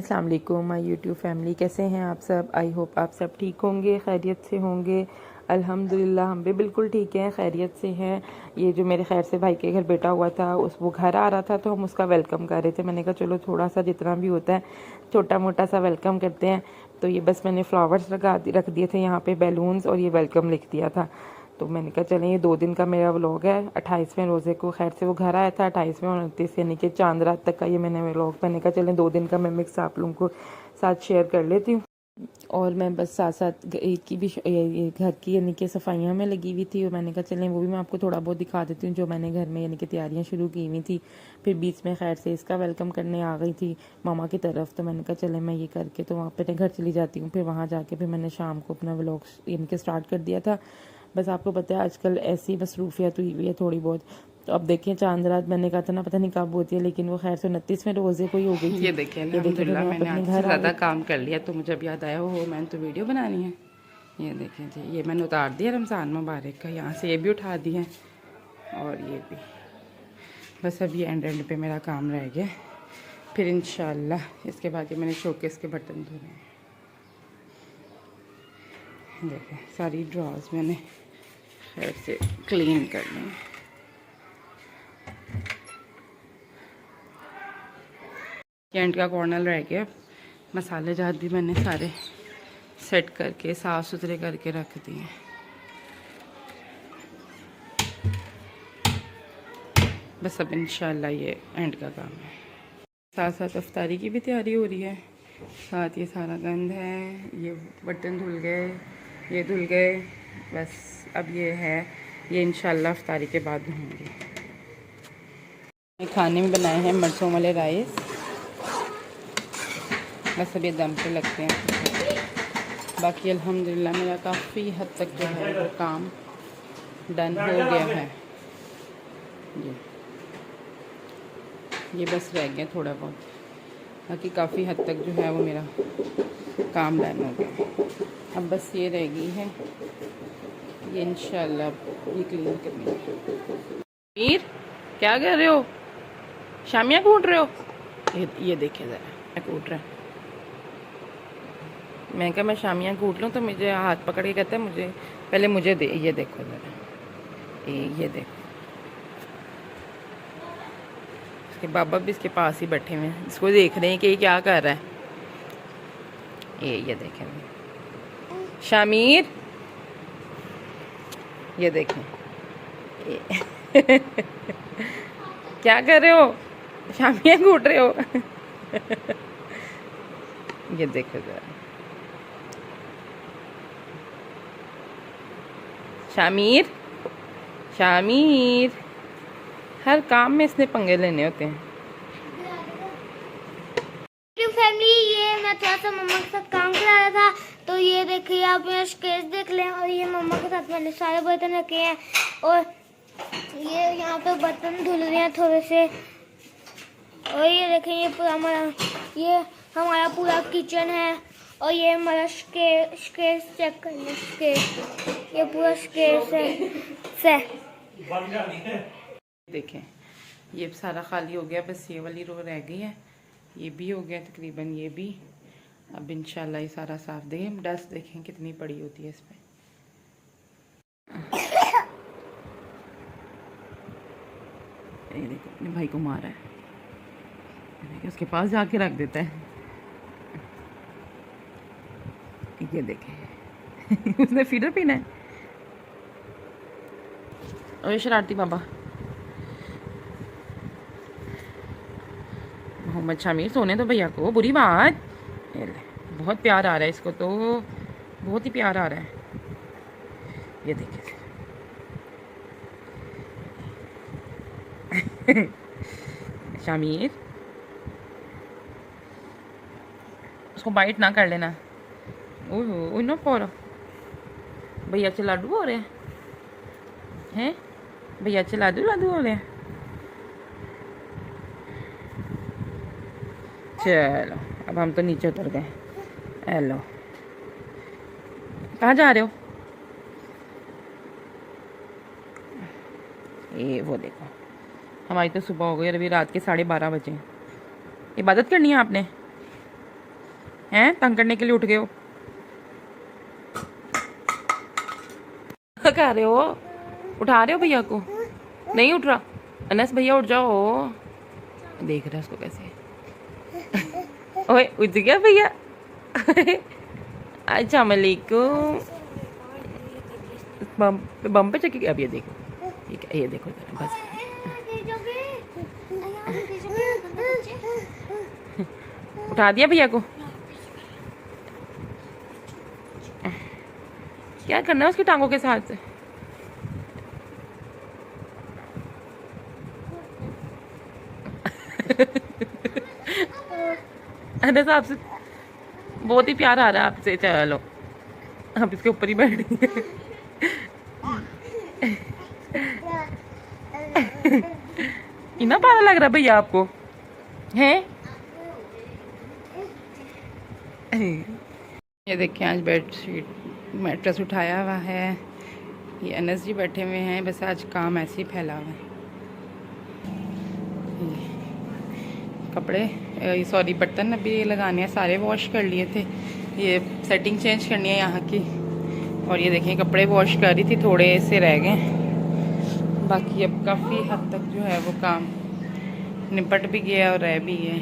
अस्सलाम वालेकुम my YouTube family, कैसे हैं आप सब। आई होप आप सब ठीक होंगे, खैरियत से होंगे। अल्हम्दुलिल्लाह हम भी बिल्कुल ठीक हैं, खैरियत से हैं। ये जो मेरे खैर से भाई के घर बेटा हुआ था वो घर आ रहा था तो हम उसका वेलकम कर रहे थे। मैंने कहा चलो थोड़ा सा जितना भी होता है छोटा मोटा सा वेलकम करते हैं। तो ये बस मैंने फ्लावर्स रख दिए थे यहाँ पे, बैलून्स, और ये वेलकम लिख दिया था। तो मैंने कहा चलें ये 2 दिन का मेरा व्लॉग है। 28वें रोज़े को खैर से वो घर आया था, 28वें और 29 यानी कि चांद रात तक का ये मैंने व्लॉग, मैंने कहा चलें 2 दिन का मैं मिक्स आप लोगों को साथ शेयर कर लेती हूँ। और मैं बस साथ साथ ईद की भी ये घर की यानी कि सफाइयाँ में लगी हुई थी, और मैंने कहा चलें वो भी मैं आपको थोड़ा बहुत दिखा देती हूँ जो मैंने घर में यानी कि तैयारियाँ शुरू की हुई थी। फिर बीच में खैर से इसका वेलकम करने आ गई थी मामा की तरफ, तो मैंने कहा चलें मैं ये करके तो वहाँ अपने घर चली जाती हूँ। फिर वहाँ जाके फिर मैंने शाम को अपना व्लॉग यानी कि स्टार्ट कर दिया था। बस आपको पता है आजकल ऐसी मसरूफियत हुई हुई है थोड़ी बहुत। तो अब देखें चांद रात मैंने कहा था ना पता नहीं कब होती है, लेकिन वो खैर से 29वें रोज़े को ही हो गई थी। ये देखें अल्हम्दुलिल्लाह मैंने आज से ज़्यादा काम कर लिया, तो मुझे अब याद आया हो मैंने तो वीडियो बनानी है। ये देखें जी, ये मैंने उतार दिया रमज़ान मुबारक का, यहाँ से ये भी उठा दिया और ये भी। बस अब ये एंड पे मेरा काम रह गया, फिर इंशाल्लाह इसके बाद ये मैंने शोकेस के बटन धोने हैं। देखें सारी ड्रॉज मैंने खैर से क्लीन करनी है। एंड का कॉर्नर रह गया, मसाले जात भी मैंने सारे सेट करके साफ़ सुथरे करके रख दिए। बस अब इंशाल्लाह ये एंड का काम है। साथ साथ अफ्तारी की भी तैयारी हो रही है, साथ ये सारा गंद है, ये बर्तन धुल गए, ये धुल गए। बस अब ये है, ये इंशाल्लाह अफ्तारी के बाद धोंगे। खाने में बनाए हैं मरचों वाले राइस, बस अब ये दम पे लगते हैं। बाकी अल्हम्दुलिल्लाह मेरा काफ़ी हद तक जो है वो काम डन हो गया है। ये बस रह गया थोड़ा बहुत, बाकी काफ़ी हद तक जो है वो मेरा काम डन हो गया। अब बस ये रह गई है, ये इंशाल्लाह ये क्लीन करनी है। मीर क्या कर रहे हो, शामियाँ कूट रहे हो? ये देखिए ज़रा कूट रहा है। मैं कहा मैं शामियाँ कूट लूँ तो मुझे हाथ पकड़ के कहता है मुझे पहले मुझे दे। ये देखो ज़रा, ये देखो इसके बाबा भी इसके पास ही बैठे हुए हैं, इसको देख रहे हैं कि ये क्या कर रहा है। ये देखें शामिर, ये देखें क्या कर रहे हो, शामियाँ कूट रहे हो? ये देखो ज़रा शामिर, शामिर हर काम में इसने पंगे लेने होते हैं। फैमिली, ये मैं थोड़ा सा मम्मा के साथ काम करा रहा था, तो ये देखिए आप मेरा स्केच देख लें। और ये मम्मा के साथ मैंने सारे बर्तन रखे हैं, और ये यहाँ पे बर्तन धुल रहे हैं थोड़े से। और ये देखें ये हमारा पूरा किचन है, और ये हमारा स्केच चेक कर लें, स्केच, ये पूरा स्केच है। देखें ये सारा खाली हो गया, बस ये वाली रो रह गई है, ये भी हो गया तकरीबन, ये भी। अब इंशाल्लाह ये सारा साफ देखें, डस्ट देखें कितनी पड़ी होती है इस पे। ये देखो अपने भाई को मारा है, उसके पास जाके रख देता है। ये देखें उसने फीडर पीना है। और शरारती बाबा मोहम्मद शामिर सोने तो भैया को, बुरी बात। बहुत प्यार आ रहा है इसको, तो बहुत ही प्यार आ रहा है। ये देखिए शामिर उसको बाइट ना कर लेना। ओह नो पोरो, भैया से लाडू हो रहे हैं, भैया से लाडू हो रहे हैं। चलो अब हम तो नीचे उतर गए। हेलो कहाँ जा रहे हो? ये वो देखो हमारी तो सुबह हो गई और अभी रात के 12:30 बजे। इबादत करनी है आपने? हैं तंग करने के लिए उठ गए हो? क्या कर रहे हो? उठा रहे हो भैया को? नहीं उठ रहा। अनस भैया उठ जाओ। देख रहा है उसको कैसे। ओए उठ गया भैया। अस्सलाम वालेकुम। बम पे चकी। अब ये देखो, ये देखो बस। उठा दिया भैया को। क्या करना है उसकी टांगों के साथ से? अरे साहब से बहुत ही प्यार आ रहा है आपसे। चलो आप इसके ऊपर ही बैठ गए। इतना प्यारा लग रहा है भैया आपको हैं? ये देखिए आज बेडशीट मैट्रेस उठाया हुआ है। ये अनस जी बैठे हुए हैं। बस आज काम ऐसे ही फैला हुआ है। कपड़े सॉरी बर्तन अभी लगाने हैं, सारे वॉश कर लिए थे। ये सेटिंग चेंज करनी है यहाँ की। और ये देखिए कपड़े वॉश कर रही थी, थोड़े से रह गए। बाकी अब काफ़ी हद तक जो है वो काम निपट भी गया और रह भी है।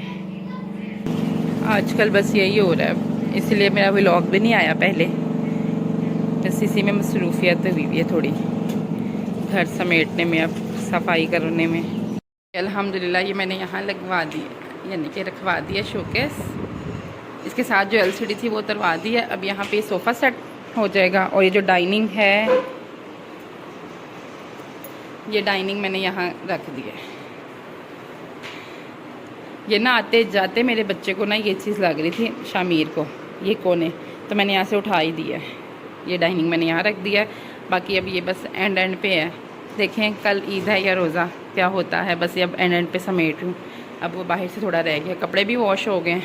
आजकल बस यही हो रहा है, इसलिए मेरा व्लॉग भी नहीं आया पहले। बस इसी में मसरूफियत हुई है थोड़ी, घर समेटने में, अब सफाई करने में। अल्हम्दुलिल्लाह ये मैंने यहाँ लगवा दी, यानी कि रखवा दिया शोकेस। इसके साथ जो एलसीडी थी वो उतरवा दी है। अब यहाँ पे सोफ़ा सेट हो जाएगा। और ये जो डाइनिंग है, ये डाइनिंग मैंने यहाँ रख दी है। ये ना आते जाते मेरे बच्चे को ना ये चीज़ लग रही थी, शामीर को, ये कोने, तो मैंने यहाँ से उठा ही दिया है। ये डाइनिंग मैंने यहाँ रख दिया है। बाकी अब ये बस एंड पे है। देखें कल ईद है या रोज़ा क्या होता है। बस ये अब एंड पे समेट हूँ। अब वो बाहर से थोड़ा रह गया, कपड़े भी वॉश हो गए,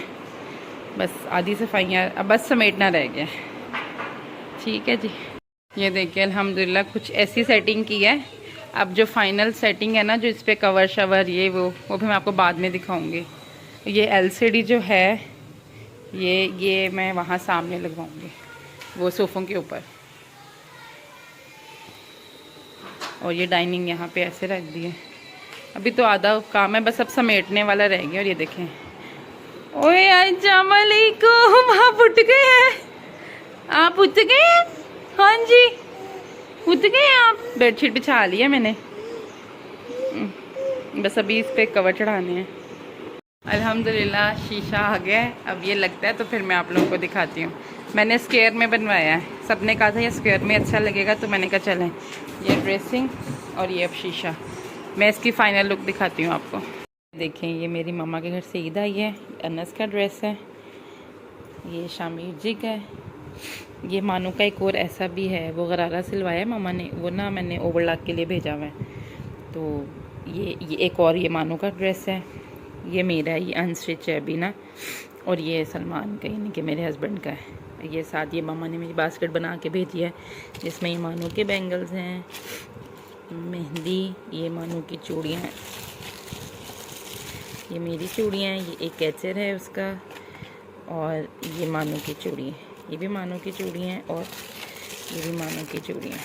बस आधी सफाइयाँ, अब बस समेटना रह गया। ठीक है जी। ये देखिए अल्हम्दुलिल्लाह कुछ ऐसी सेटिंग की है। अब जो फाइनल सेटिंग है ना, जो इस पर कवर शवर ये वो भी मैं आपको बाद में दिखाऊंगी। ये एलसीडी जो है ये मैं वहाँ सामने लगवाऊंगी, वो सोफ़ों के ऊपर। और ये डाइनिंग यहाँ पे ऐसे रख दी है। अभी तो आधा काम है, बस अब समेटने वाला रह गया। और ये देखें, ओए अस्सलाम वालेकुम, आप उठ गए हैं? आप उठ गए हैं? हाँ जी उठ गए हैं आप? बेडशीट बिछा लिया मैंने, बस अभी इस पे कवर चढ़ाने हैं। अल्हम्दुलिल्लाह शीशा आ गया है। अब ये लगता है तो फिर मैं आप लोगों को दिखाती हूँ। मैंने स्क्वायर में बनवाया है, सबने कहा था ये स्क्वायर में अच्छा लगेगा, तो मैंने कहा चलें। ये ड्रेसिंग और ये अब शीशा, मैं इसकी फ़ाइनल लुक दिखाती हूँ आपको। देखें ये मेरी मम्मा के घर से ईद आई है, अनस का ड्रेस है, ये शामिर जी का है, ये मानू का एक और ऐसा भी है, वो गरारा सिलवाया है मामा ने, वो ना मैंने ओवरलॉक के लिए भेजा हुआ है। तो ये एक और ये मानू का ड्रेस है, ये मेरा है, ये अनस्टिच है अभी ना। और ये सलमान का, यानी कि मेरे हस्बैंड का है। ये साथ ये मामा ने मेरी बास्केट बना के भेजी है, जिसमें ये मानू के बैंगल्स हैं, मेहंदी, ये मानू की चूड़ियाँ, ये मेरी चूड़ियाँ हैं, ये एक कैचर है उसका, और ये मानू की चूड़ियाँ, ये भी मानू की चूड़ियाँ हैं, और ये भी मानू की चूड़ियाँ।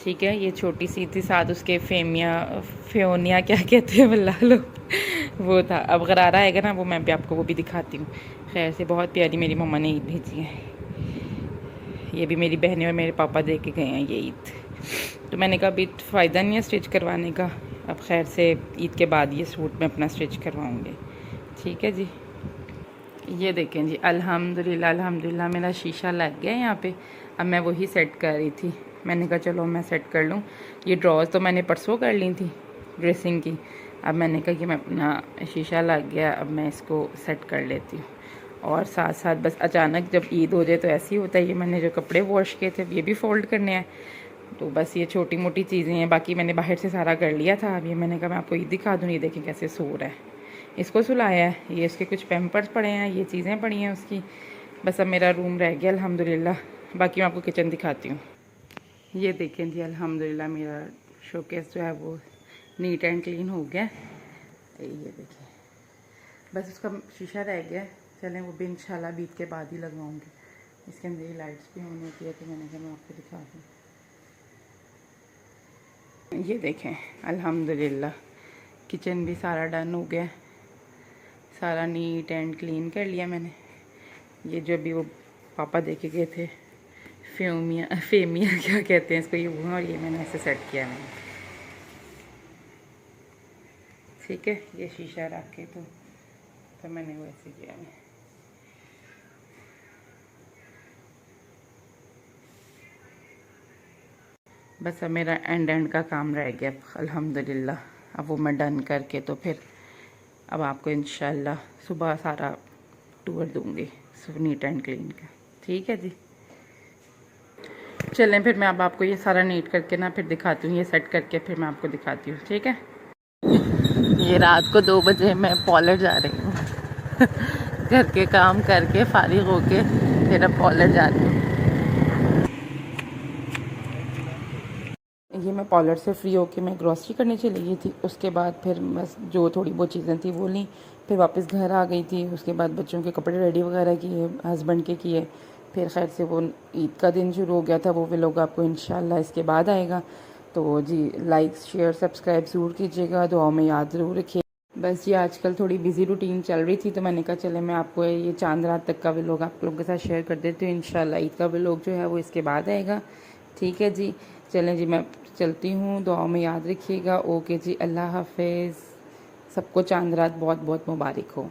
ठीक है, ये छोटी सी थी, साथ उसके फ्योनिया क्या कहते हैं वल्लाह लो, वो था। अब गरारा आएगा ना, वो मैं भी आपको वो भी दिखाती हूँ। खैर से बहुत प्यारी मेरी मम्मा ने ईद भेजी है। ये भी मेरी बहनें और मेरे पापा दे के गए हैं ये ईद। तो मैंने कहा अभी फ़ायदा नहीं है स्टिच करवाने का, अब खैर से ईद के बाद ये सूट मैं अपना स्टिच करवाऊँगी। ठीक है जी। ये देखें जी, अल्हम्दुलिल्लाह अल्हम्दुलिल्लाह मेरा शीशा लग गया यहाँ पे। अब मैं वही सेट कर रही थी, मैंने कहा चलो मैं सेट कर लूँ। ये ड्रॉज तो मैंने परसों कर ली थी ड्रेसिंग की, अब मैंने कहा कि मैं अपना शीशा लग गया, अब मैं इसको सेट कर लेती हूँ। और साथ साथ बस अचानक जब ईद हो जाए तो ऐसे ही होता है। ये मैंने जो कपड़े वॉश किए थे ये भी फ़ोल्ड करने हैं, तो बस ये छोटी मोटी चीज़ें हैं, बाकी मैंने बाहर से सारा कर लिया था। अब ये मैंने कहा मैं आपको ये दिखा दूँ। ये देखें कैसे सो रहा है, इसको सुलाया है, ये इसके कुछ पैम्पर्स पड़े हैं, ये चीज़ें पड़ी हैं उसकी। बस अब मेरा रूम रह गया अल्हम्दुलिल्लाह। बाकी मैं आपको किचन दिखाती हूँ। ये देखें जी, अल्हम्दुलिल्लाह मेरा शोकेस जो है वो नीट एंड क्लीन हो गया। ये देखिए, बस उसका शीशा रह गया, चलें वो भी इंशाल्लाह बीत के बाद ही लगवाऊंगी। इसके अंदर ही लाइट्स भी ऑन होती है, तो मैंने कहा मैं आपको दिखा दूँ। ये देखें अल्हम्दुलिल्लाह किचन भी सारा डन हो गया, सारा नीट एंड क्लीन कर लिया मैंने। ये जो भी वो पापा देखे गए थे फेमिया क्या कहते हैं इसको, ये वो, और ये मैंने ऐसे सेट किया मैंने, ठीक है। ये शीशा रख के तो मैंने वो ऐसे किया है। बस अब मेरा एंड का काम रह गया अल्हम्दुलिल्लाह। अब वो मैं डन करके तो फिर अब आपको इंशाल्लाह सुबह सारा टूर दूंगी नीट एंड क्लीन का, ठीक है जी। चलें फिर मैं अब आपको ये सारा नीट करके ना फिर दिखाती हूँ, ये सेट करके फिर मैं आपको दिखाती हूँ, ठीक है। ये रात को 2 बजे मैं पॉलर जा रही हूँ घर के काम करके फारिग होके फिर अब पॉलर जा रही हूँ। ये मैं पॉलर से फ्री होके मैं ग्रॉसरी करने चली गई थी। उसके बाद फिर बस जो थोड़ी बहुत चीज़ें थी वो ली, फिर वापस घर आ गई थी। उसके बाद बच्चों के कपड़े रेडी वगैरह किए, हस्बैंड के किए। फिर खैर से वो ईद का दिन शुरू हो गया था, वो व्लॉग आपको इंशाल्लाह इसके बाद आएगा। तो जी लाइक शेयर सब्सक्राइब ज़रूर कीजिएगा, दुआओं में याद ज़रूर रखिए। बस ये आजकल थोड़ी बिज़ी रूटीन चल रही थी, तो मैंने कहा चले मैं आपको ये चांद रात तक का व्लॉग आप लोगों के साथ शेयर कर देती हूँ। इंशाल्लाह ईद का व्लॉग जो है वो इसके बाद आएगा, ठीक है जी। चलें जी मैं चलती हूँ, दुआओं में याद रखिएगा। ओके जी, अल्लाह हाफिज़। सबको चांद रात बहुत बहुत मुबारक हो।